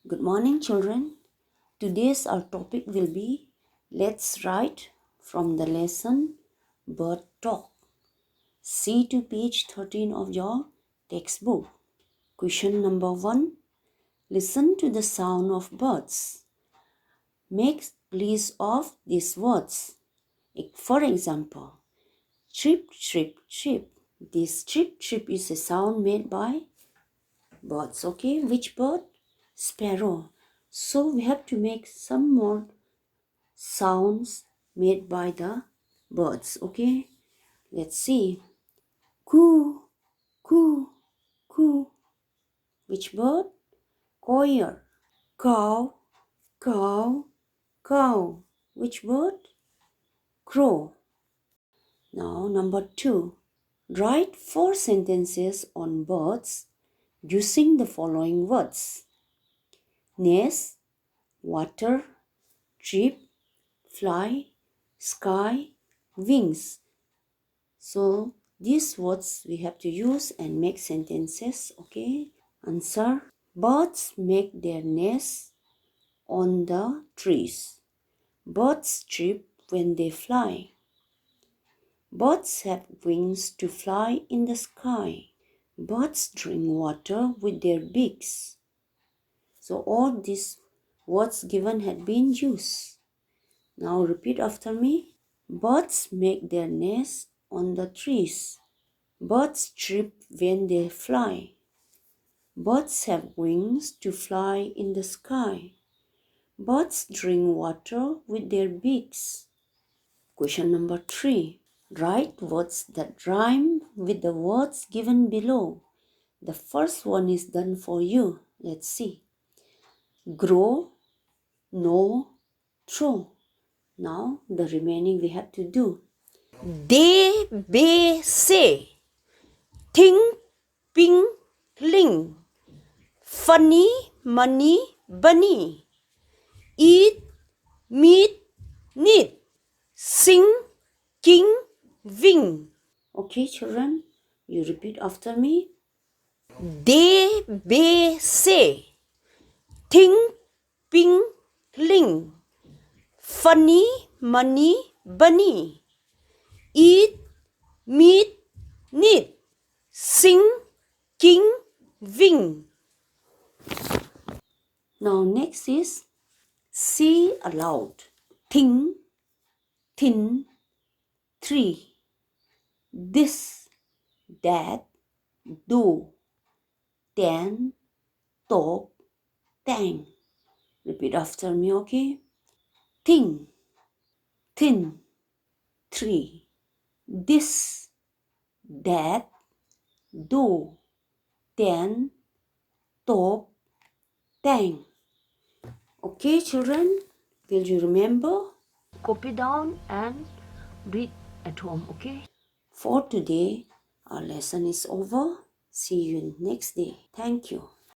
Good morning, children. Today's our topic will be let's write from the lesson Bird Talk. See to page 13 of your textbook. Question number 1. Listen to the sound of birds. Make list of these words. For example, chirp, chirp, chirp. This chirp, chirp is a sound made by birds. Okay, which bird? Sparrow. So we have to make some more sounds made by the birds. Okay, let's see. Coo, coo, coo. Which bird? Coyer. Cow, cow, cow. Which bird? Crow. Now number 2. Write 4 sentences on birds using the following words: nest, water, trip, fly, sky, wings. So these words we have to use and make sentences. Okay, answer. Birds make their nests on the trees. Birds chirp when they fly. Birds have wings to fly in the sky. Birds drink water with their beaks. So all these words given had been used. Now repeat after me. Birds make their nests on the trees. Birds chirp when they fly. Birds have wings to fly in the sky. Birds drink water with their beaks. Question number 3. Write words that rhyme with the words given below. The first one is done for you. Let's see. Grow, know, throw. Now the remaining we have to do. De, be, say. Ting, ping, ling. Funny, money, bunny. Eat, meet, knit. Sing, king, wing. Okay, children, you repeat after me. De, be, say. Ting, ping, ling. Funny, money, bunny. Eat, meet, knit. Sing, king, wing. Now next is say aloud. Thing, thin, tree. This, that, do. Ten, top, tang. Repeat after me, okay? Thing, thin, tree. This, that, do. Ten, top, tang. Okay, children, will you remember? Copy down and read at home, okay? For today, our lesson is over. See you next day. Thank you.